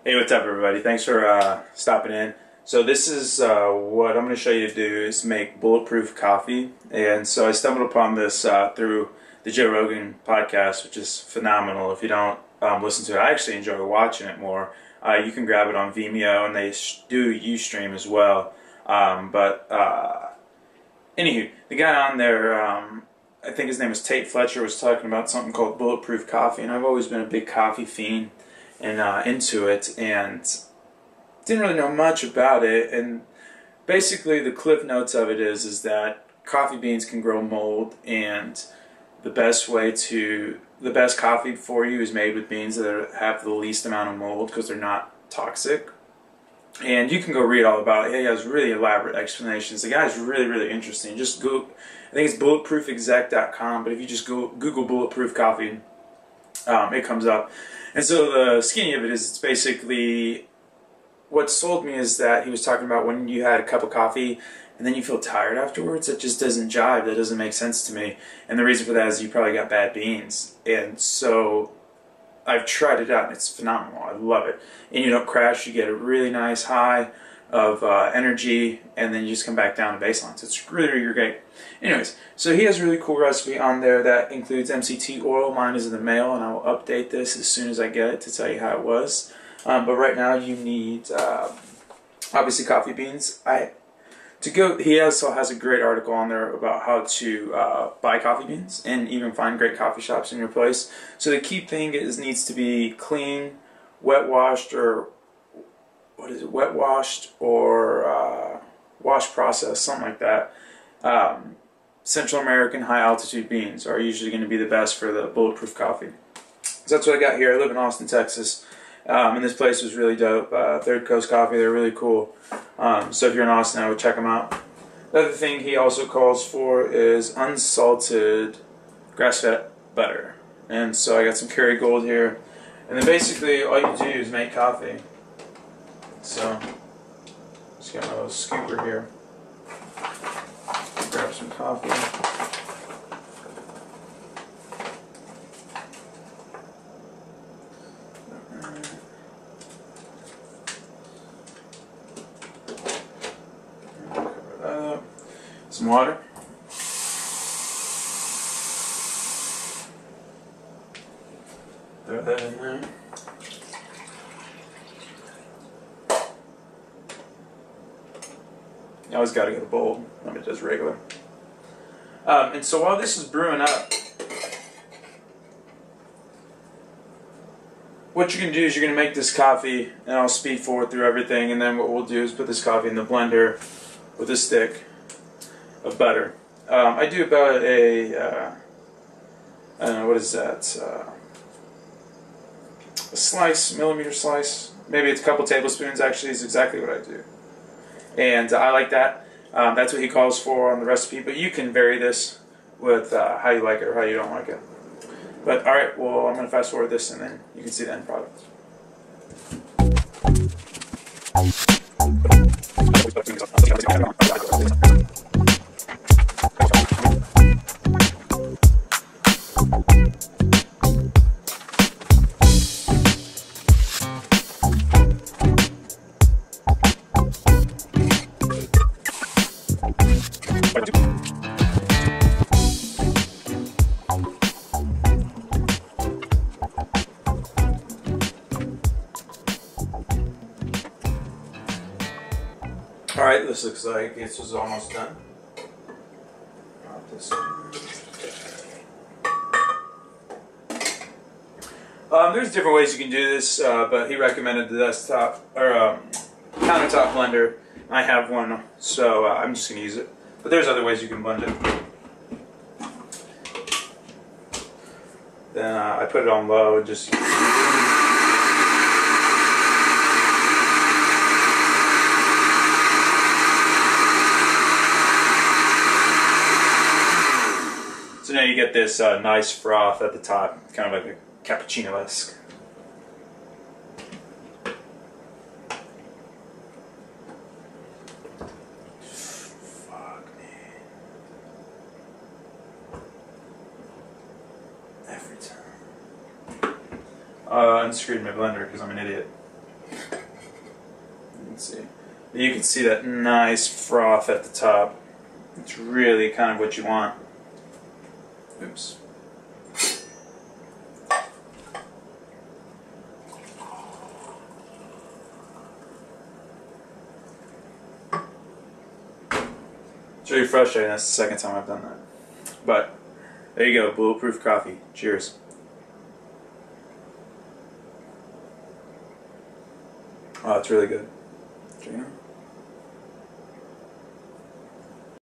Hey, what's up, everybody? Thanks for stopping in. So this is what I'm going to show you to do is make bulletproof coffee. And so I stumbled upon this through the Joe Rogan podcast, which is phenomenal. If you don't listen to it, I actually enjoy watching it more. You can grab it on Vimeo, and they do Ustream as well. Anywho, the guy on there, I think his name was Tate Fletcher, was talking about something called bulletproof coffee, and I've always been a big coffee fiend and into it, and didn't really know much about it. And basically the cliff notes of it is that coffee beans can grow mold, and the best coffee for you is made with beans that have the least amount of mold because they're not toxic. And you can go read all about it. He has really elaborate explanations. The guy's really interesting. Just go, I think it's bulletproofexec.com, but if you just Google bulletproof coffee, it comes up. And so the skinny of it is, it's basically, what sold me is that he was talking about when you had a cup of coffee and then you feel tired afterwards. It just doesn't jive. That doesn't make sense to me. And the reason for that is you probably got bad beans. And so I've tried it out, and it's phenomenal. I love it. And you don't crash. You get a really nice high of energy, and then you just come back down to baseline. So it's really great. Anyways, so he has a really cool recipe on there that includes MCT oil. Mine is in the mail, and I will update this as soon as I get it to tell you how it was. But right now you need, obviously, coffee beans. He also has a great article on there about how to buy coffee beans and even find great coffee shops in your place. So the key thing needs to be clean, wet washed, or wash processed, something like that. Central American high altitude beans are usually going to be the best for the bulletproof coffee. So that's what I got here. I live in Austin, Texas. And this place was really dope. Third Coast Coffee, they're really cool. So if you're in Austin, I would check them out. The other thing he also calls for is unsalted grass-fed butter. And so I got some Kerrygold here. And then basically all you do is make coffee. So just got my little scooper here. Grab some coffee. Some water. Throw that in there. You always got to get a bowl. Let me just regular. And so while this is brewing up, what you're going to do is you're going to make this coffee, and I'll speed forward through everything, and then what we'll do is put this coffee in the blender with a stick of butter. I do about I don't know, what is that? A slice, millimeter slice. Maybe it's a couple tablespoons, actually, is exactly what I do. And I like that. That's what he calls for on the recipe, but you can vary this with how you like it or how you don't like it. But alright, well, I'm going to fast forward this and then you can see the end product. Alright, this looks like this was almost done. There's different ways you can do this, but he recommended the desktop or countertop blender. I have one, so I'm just going to use it. But there's other ways you can blend it. Then I put it on low and just. So now you get this nice froth at the top, kind of like a cappuccino-esque. Fuck me. Every time. Unscrewed my blender because I'm an idiot. see. But you can see that nice froth at the top. It's really kind of what you want. Oops. It's really frustrating. That's the second time I've done that. But there you go, Bulletproof Coffee. Cheers. Oh, it's really good. Check it out.